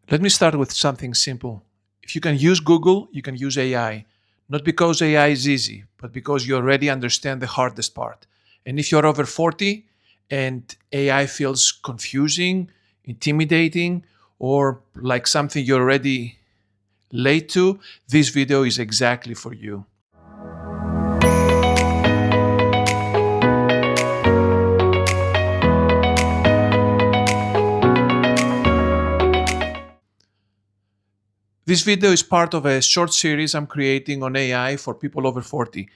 Let me start with something simple. If you can use Google, you can use AI. Not because AI is easy, but because you already understand the hardest part. And if you're over 40 and AI feels confusing, intimidating, or like something you're already late to, this video is exactly for you. This video is part of a short series I'm creating on AI for people over 40.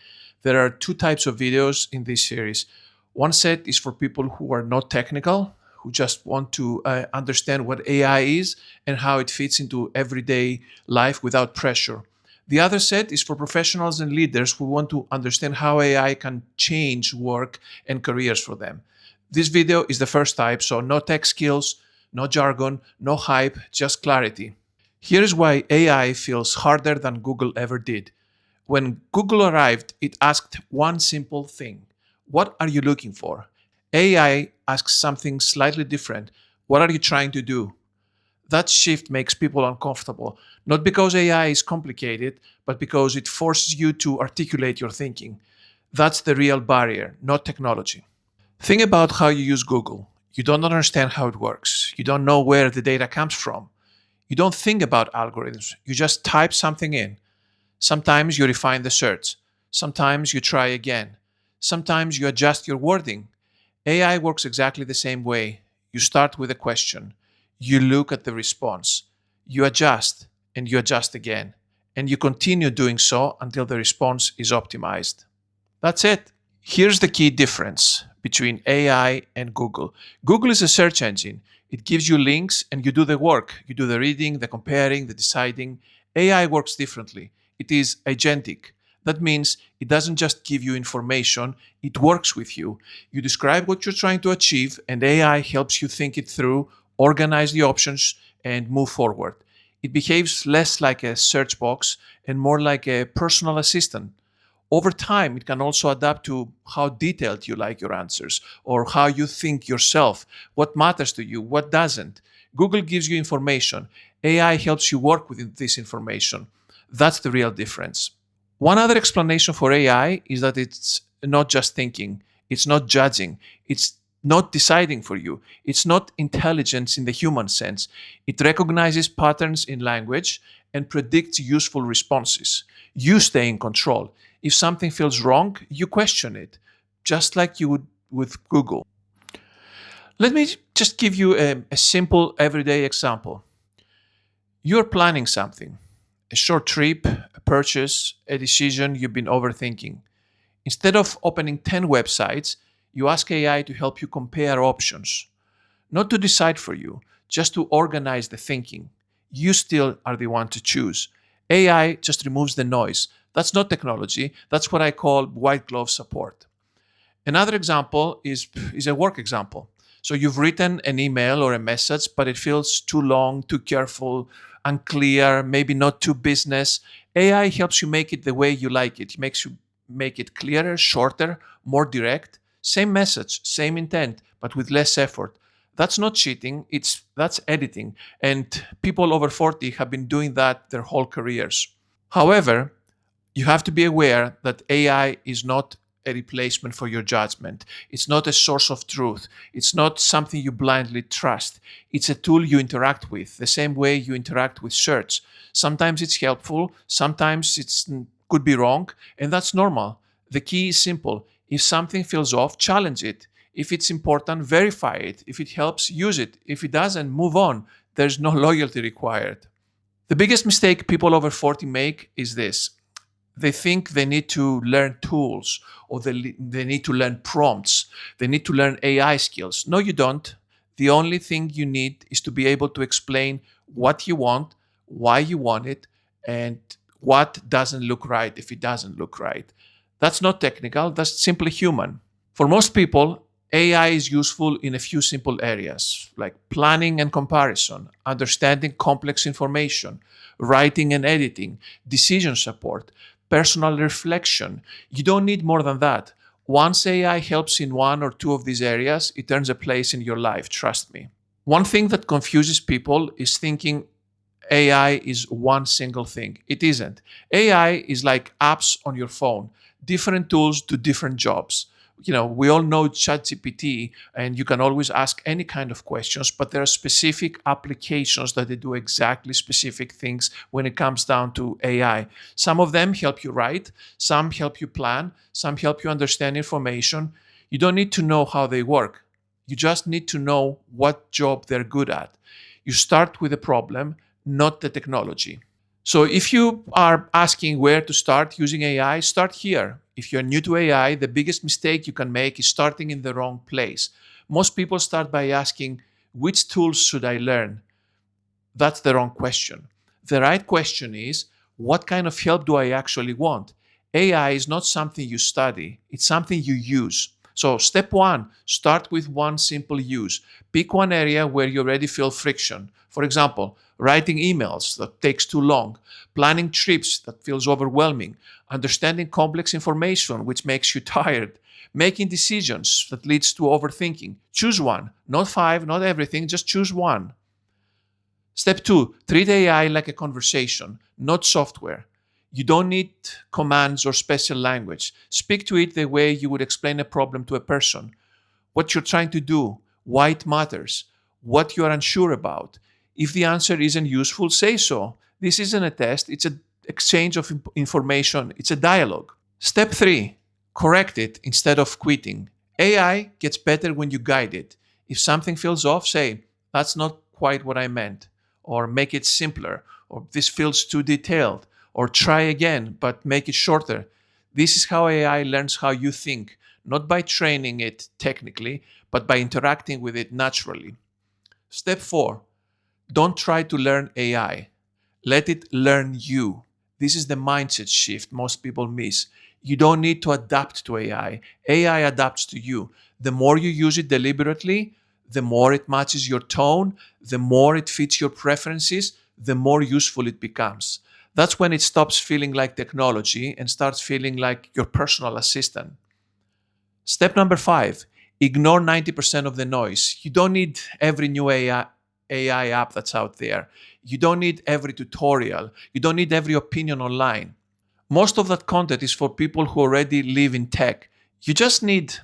There are two types of videos in this series. One set is for people who are not technical, who just want to understand what AI is and how it fits into everyday life without pressure. The other set is for professionals and leaders who want to understand how AI can change work and careers for them. This video is the first type, so no tech skills, no jargon, no hype, just clarity. Here's why AI feels harder than Google ever did. When Google arrived, it asked one simple thing: what are you looking for? AI asks something slightly different: what are you trying to do? That shift makes people uncomfortable, not because AI is complicated, but because it forces you to articulate your thinking. That's the real barrier, not technology. Think about how you use Google. You don't understand how it works. You don't know where the data comes from. You don't think about algorithms. You just type something in. Sometimes you refine the search. Sometimes you try again. Sometimes you adjust your wording. AI works exactly the same way. You start with a question. You look at the response. You adjust and you adjust again. And you continue doing so until the response is optimized. That's it. Here's the key difference between AI and Google. Google is a search engine. It gives you links and you do the work. You do the reading, the comparing, the deciding. AI works differently. It is agentic. That means it doesn't just give you information, it works with you. You describe what you're trying to achieve, and AI helps you think it through, organize the options, and move forward. It behaves less like a search box and more like a personal assistant. Over time, it can also adapt to how detailed you like your answers or how you think yourself, what matters to you, what doesn't. Google gives you information. AI helps you work with this information. That's the real difference. One other explanation for AI is that it's not just thinking, it's not judging, it's not deciding for you, it's not intelligence in the human sense. It recognizes patterns in language and predicts useful responses. You stay in control. If something feels wrong, you question it, just like you would with Google. Let me just give you a simple everyday example. You're planning something, a short trip, a purchase, a decision you've been overthinking. Instead of opening 10 websites, you ask AI to help you compare options, not to decide for you, just to organize the thinking. You still are the one to choose. AI just removes the noise. That's not technology. That's what I call white glove support. Another example is a work example. So you've written an email or a message, but it feels too long, too careful, unclear, maybe not too business. AI helps you make it the way you like it. It makes you make it clearer, shorter, more direct. Same message, same intent, but with less effort. That's not cheating, that's editing. And people over 40 have been doing that their whole careers. However, you have to be aware that AI is not a replacement for your judgment. It's not a source of truth. It's not something you blindly trust. It's a tool you interact with, the same way you interact with search. Sometimes it's helpful, sometimes it could be wrong, and that's normal. The key is simple. If something feels off, challenge it. If it's important, verify it. If it helps, use it. If it doesn't, move on. There's no loyalty required. The biggest mistake people over 40 make is this: they think they need to learn tools or they need to learn prompts. They need to learn AI skills. No, you don't. The only thing you need is to be able to explain what you want, why you want it, and what doesn't look right if it doesn't look right. That's not technical, that's simply human. For most people, AI is useful in a few simple areas like planning and comparison, understanding complex information, writing and editing, decision support, personal reflection. You don't need more than that. Once AI helps in one or two of these areas, it earns a place in your life, trust me. One thing that confuses people is thinking AI is one single thing. It isn't. AI is like apps on your phone, different tools do different jobs. We all know ChatGPT, and you can always ask any kind of questions, but there are specific applications that they do exactly specific things when it comes down to AI. Some of them help you write, some help you plan, some help you understand information. You don't need to know how they work. You just need to know what job they're good at. You start with a problem, not the technology. So if you are asking where to start using AI, start here. If you're new to AI, the biggest mistake you can make is starting in the wrong place. Most people start by asking, which tools should I learn? That's the wrong question. The right question is, what kind of help do I actually want? AI is not something you study, it's something you use. So step one, start with one simple use. Pick one area where you already feel friction. For example, writing emails that takes too long, planning trips that feels overwhelming, understanding complex information which makes you tired, making decisions that leads to overthinking. Choose one, not five, not everything, just choose one. Step two, treat AI like a conversation, not software. You don't need commands or special language. Speak to it the way you would explain a problem to a person. What you're trying to do, why it matters, what you are unsure about. If the answer isn't useful, say so. This isn't a test, it's an exchange of information, it's a dialogue. Step three, correct it instead of quitting. AI gets better when you guide it. If something feels off, say, that's not quite what I meant, or make it simpler, or this feels too detailed, or try again, but make it shorter. This is how AI learns how you think, not by training it technically, but by interacting with it naturally. Step four, don't try to learn AI. Let it learn you. This is the mindset shift most people miss. You don't need to adapt to AI. AI adapts to you. The more you use it deliberately, the more it matches your tone, the more it fits your preferences, the more useful it becomes. That's when it stops feeling like technology and starts feeling like your personal assistant. Step number five, ignore 90% of the noise. You don't need every new AI app that's out there. You don't need every tutorial. You don't need every opinion online. Most of that content is for people who already live in tech. You just need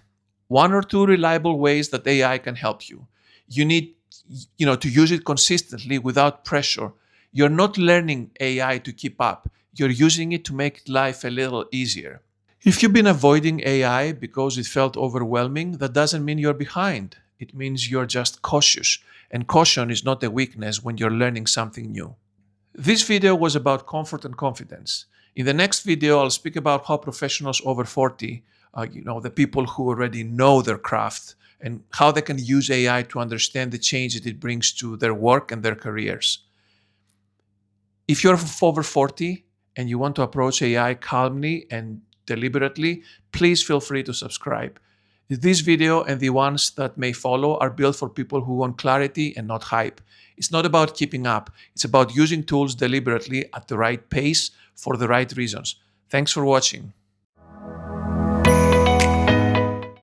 one or two reliable ways that AI can help you. You need, to use it consistently without pressure. You're not learning AI to keep up. You're using it to make life a little easier. If you've been avoiding AI because it felt overwhelming, that doesn't mean you're behind. It means you're just cautious. And caution is not a weakness when you're learning something new. This video was about comfort and confidence. In the next video, I'll speak about how professionals over 40, the people who already know their craft, and how they can use AI to understand the change that it brings to their work and their careers. If you're over 40 and you want to approach AI calmly and deliberately, please feel free to subscribe. This video and the ones that may follow are built for people who want clarity and not hype. It's not about keeping up. It's about using tools deliberately at the right pace for the right reasons. Thanks for watching.